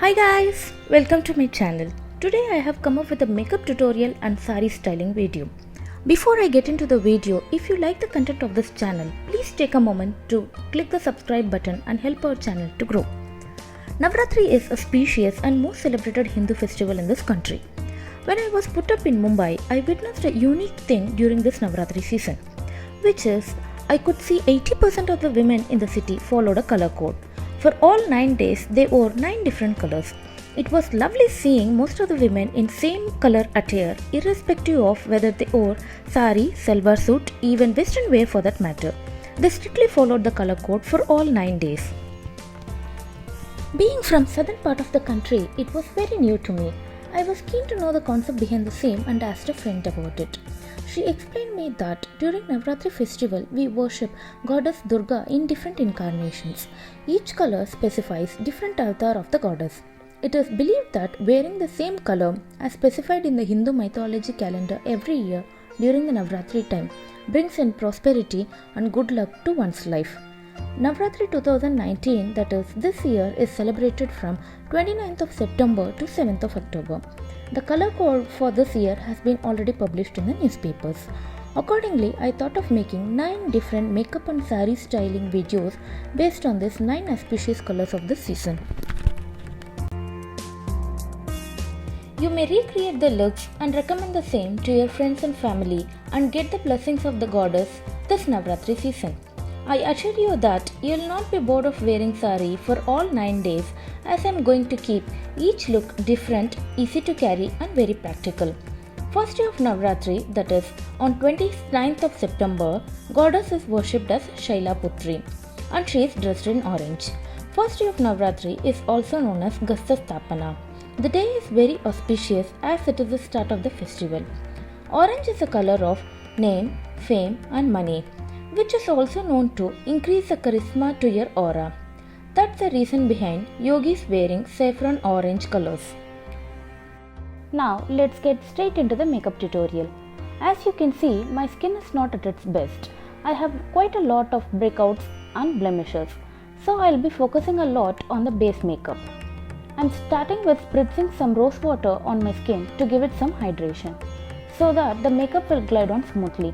Hi guys, welcome to my channel. Today I have come up with a makeup tutorial and saree styling video. Before I get into the video, if you like the content of this channel, please take a moment to click the subscribe button and help our channel to grow. Navratri is a specious and most celebrated Hindu festival in this country. When I was put up in Mumbai, I witnessed a unique thing during this Navratri season, which is I could see 80% of the women in the city followed a color code. For all 9 days, they wore 9 different colors. It was lovely seeing most of the women in same color attire, irrespective of whether they wore sari, salwar suit, even western wear for that matter. They strictly followed the color code for all 9 days. Being from southern part of the country, it was very new to me. I was keen to know the concept behind the same and asked a friend about it. She explained me that during Navratri festival, we worship goddess Durga in different incarnations. Each color specifies different avatar of the goddess. It is believed that wearing the same color as specified in the Hindu mythology calendar every year during the Navratri time brings in prosperity and good luck to one's life. Navratri 2019, that is this year, is celebrated from 29th of September to 7th of October. The color code for this year has been already published in the newspapers. Accordingly, I thought of making 9 different makeup and saree styling videos based on these 9 auspicious colors of this season. You may recreate the looks and recommend the same to your friends and family and get the blessings of the goddess this Navratri season. I assure you that you will not be bored of wearing saree for all 9 days, as I am going to keep each look different, easy to carry and very practical. First day of Navratri, that is on 29th of September, goddess is worshipped as Shaila Putri and she is dressed in orange. First day of Navratri is also known as Gastastapana. The day is very auspicious as it is the start of the festival. Orange is a color of name, fame and money, which is also known to increase the charisma to your aura. That's the reason behind yogis wearing saffron orange colors. Now let's get straight into the makeup tutorial. As you can see, my skin is not at its best. I have quite a lot of breakouts and blemishes, so I'll be focusing a lot on the base makeup. I'm starting with spritzing some rose water on my skin to give it some hydration, so that the makeup will glide on smoothly.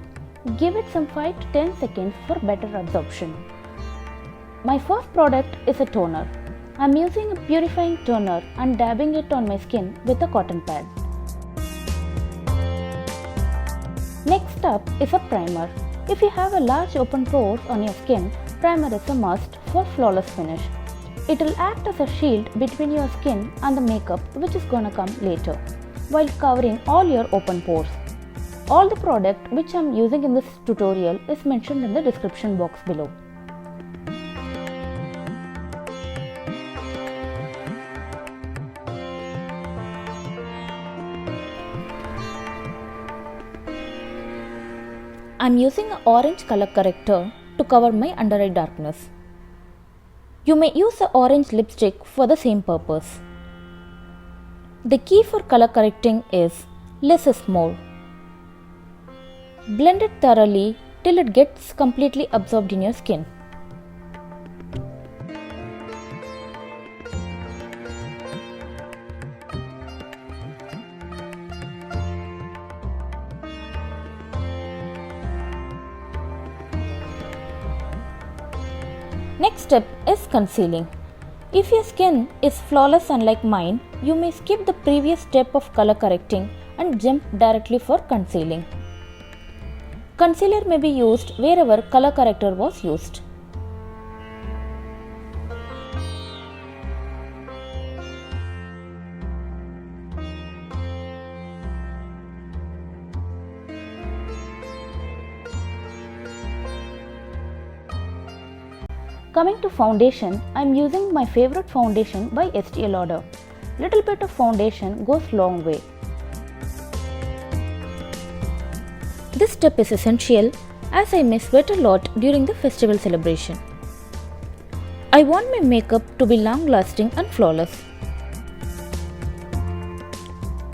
Give it some 5 to 10 seconds for better absorption. My first product is a toner. I'm using a purifying toner and dabbing it on my skin with a cotton pad. Next up is a primer. If you have a large open pores on your skin, primer is a must for flawless finish. It will act as a shield between your skin and the makeup, which is gonna come later, while covering all your open pores. All the product which I am using in this tutorial is mentioned in the description box below. I am using an orange color corrector to cover my under eye darkness. You may use the orange lipstick for the same purpose. The key for color correcting is less is more. Blend it thoroughly till it gets completely absorbed in your skin. Next step is concealing. If your skin is flawless unlike mine, you may skip the previous step of color correcting and jump directly for concealing. Concealer may be used wherever color corrector was used. Coming to foundation, I am using my favorite foundation by Estee Lauder. Little bit of foundation goes long way. This step is essential as I may sweat a lot during the festival celebration. I want my makeup to be long lasting and flawless.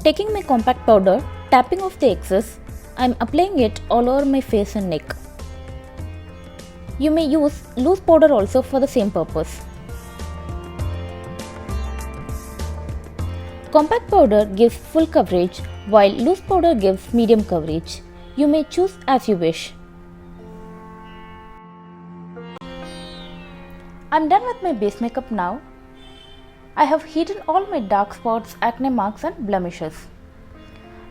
Taking my compact powder, tapping off the excess, I am applying it all over my face and neck. You may use loose powder also for the same purpose. Compact powder gives full coverage while loose powder gives medium coverage. You may choose as you wish. I'm done with my base makeup now. I have hidden all my dark spots, acne marks and blemishes.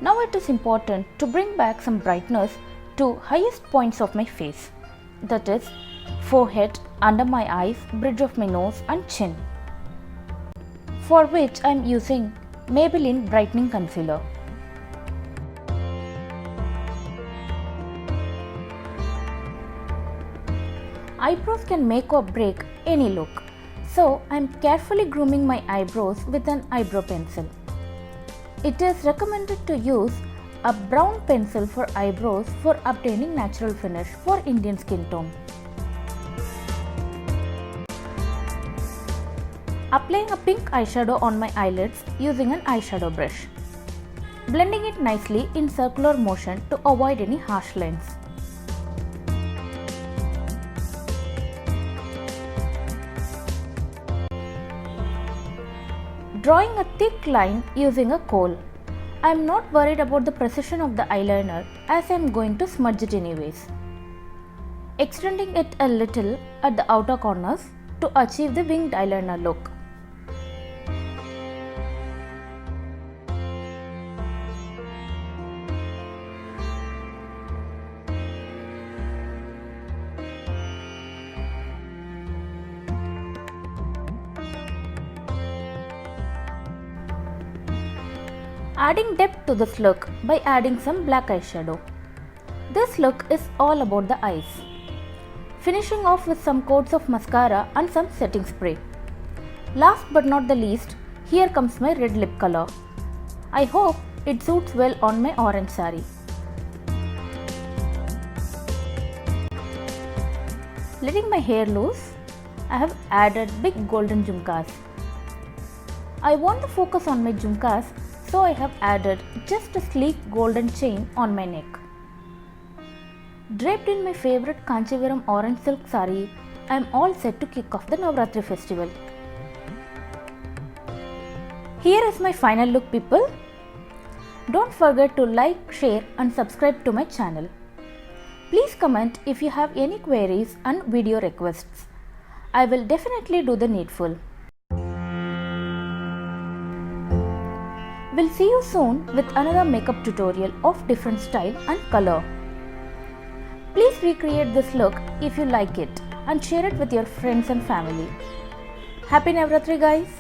Now it is important to bring back some brightness to highest points of my face. That is, forehead, under my eyes, bridge of my nose and chin. For which I am using Maybelline Brightening Concealer. Eyebrows can make or break any look, so I am carefully grooming my eyebrows with an eyebrow pencil. It is recommended to use a brown pencil for eyebrows for obtaining natural finish for Indian skin tone. Applying a pink eyeshadow on my eyelids using an eyeshadow brush. Blending it nicely in circular motion to avoid any harsh lines. Drawing a thick line using a kohl. I am not worried about the precision of the eyeliner as I am going to smudge it anyways. Extending it a little at the outer corners to achieve the winged eyeliner look. Adding depth to this look by adding some black eyeshadow. This look is all about the eyes. Finishing off with some coats of mascara and some setting spray. Last but not the least, here comes my red lip color. I hope it suits well on my orange saree. Letting my hair loose, I have added big golden jhumkas. I want to focus on my jhumkas, so I have added just a sleek golden chain on my neck. Draped in my favorite Concealing orange silk saree, I am all set to kick off the Navratri festival. Here is my final look, people. Don't forget to like, share and subscribe to my channel. Please comment if you have any queries and video requests. I will definitely do the needful. We'll see you soon with another makeup tutorial of different style and color. Please recreate this look if you like it and share it with your friends and family. Happy Navratri, guys!